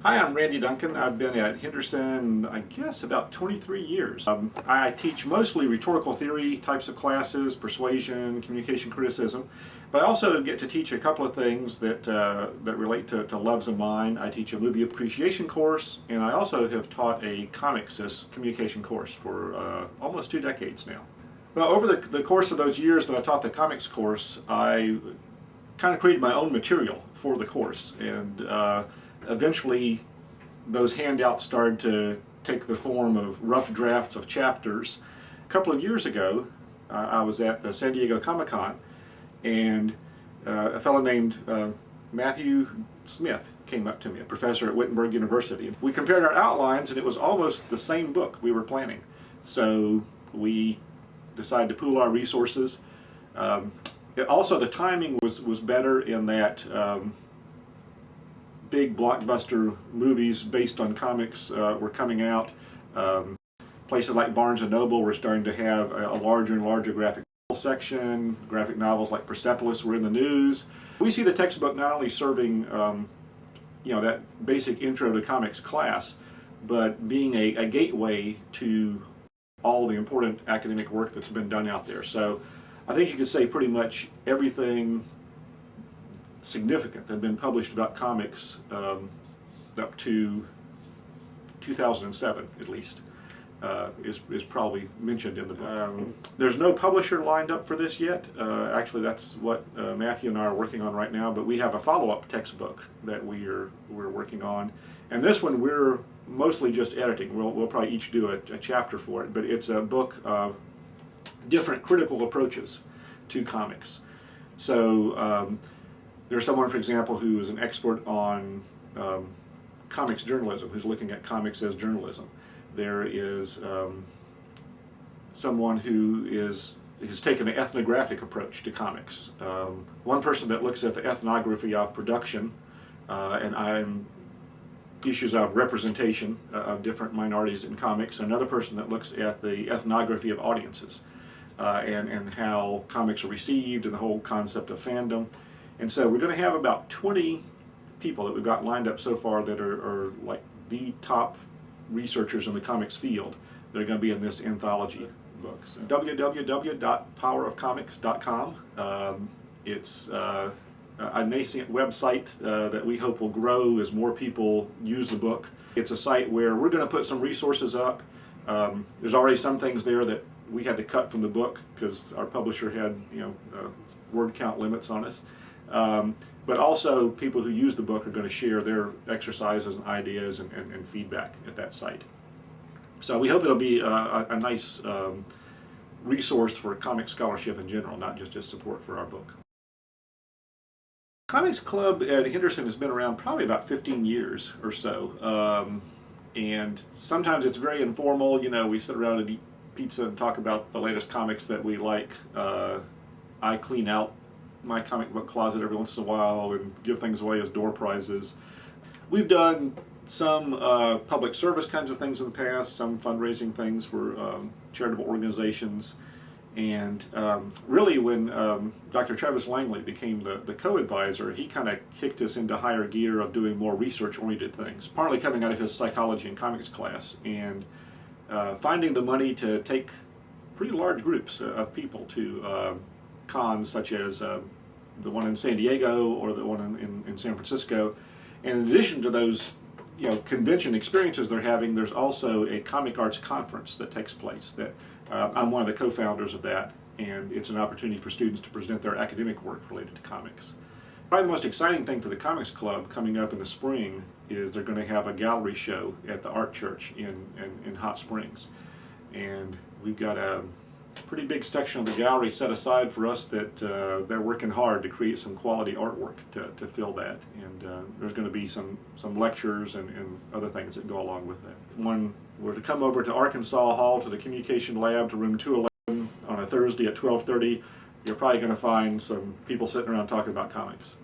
Hi, I'm Randy Duncan. I've been at Henderson, I guess, about 23 years. I teach mostly rhetorical theory types of classes, persuasion, communication criticism, but I also get to teach a couple of things that relate to loves of mine. I teach a movie appreciation course, and I also have taught a comics communication course for almost 2 decades now. Well, over the course of those years that I taught the comics course, I kind of created my own material for the course, and eventually those handouts started to take the form of rough drafts of chapters. A couple of years ago, I was at the San Diego Comic-Con, and a fellow named Matthew Smith came up to me, a professor at Wittenberg University. We compared our outlines, and it was almost the same book we were planning. So we decided to pool our resources. Also, the timing was better in that big blockbuster movies based on comics were coming out. Places like Barnes & Noble were starting to have a larger and larger graphic novel section. Graphic novels like Persepolis were in the news. We see the textbook not only serving that basic intro to comics class, but being a gateway to all the important academic work that's been done out there. So I think you could say pretty much everything significant that had been published about comics up to 2007 at least is probably mentioned in the book. There's no publisher lined up for this yet. Actually, that's what Matthew and I are working on right now, but we have a follow-up textbook that we're working on, and this one we're mostly just editing. We'll probably each do a chapter for it, but it's a book of different critical approaches to comics. So there's someone, for example, who is an expert on comics journalism, who's looking at comics as journalism. There is someone who has taken an ethnographic approach to comics. One person that looks at the ethnography of production and issues of representation of different minorities in comics. Another person that looks at the ethnography of audiences and how comics are received and the whole concept of fandom. And so we're going to have about 20 people that we've got lined up so far that are like the top researchers in the comics field that are going to be in this anthology book. So www.powerofcomics.com. It's a nascent website that we hope will grow as more people use the book. It's a site where we're going to put some resources up. There's already some things there that we had to cut from the book because our publisher had word count limits on us. But also people who use the book are going to share their exercises and ideas and feedback at that site. So we hope it'll be a nice resource for comic scholarship in general, not just support for our book. Comics Club at Henderson has been around probably about 15 years or so. And sometimes it's very informal. We sit around and eat pizza and talk about the latest comics that we like. I clean out my comic book closet every once in a while and give things away as door prizes. We've done some public service kinds of things in the past, some fundraising things for charitable organizations, and really when Dr. Travis Langley became the co-advisor, he kind of kicked us into higher gear of doing more research-oriented things, partly coming out of his psychology and comics class, and finding the money to take pretty large groups of people to cons such as the one in San Diego or the one in San Francisco. And in addition to those convention experiences they're having, there's also a comic arts conference that takes place that I'm one of the co-founders of that, and it's an opportunity for students to present their academic work related to comics. Probably the most exciting thing for the Comics Club coming up in the spring is they're going to have a gallery show at the Art Church in Hot Springs, and we've got a pretty big section of the gallery set aside for us that they're working hard to create some quality artwork to fill that, and there's going to be some lectures and other things that go along with that. If one were to come over to Arkansas Hall to the Communication Lab to room 211 on a Thursday at 12:30, you're probably going to find some people sitting around talking about comics.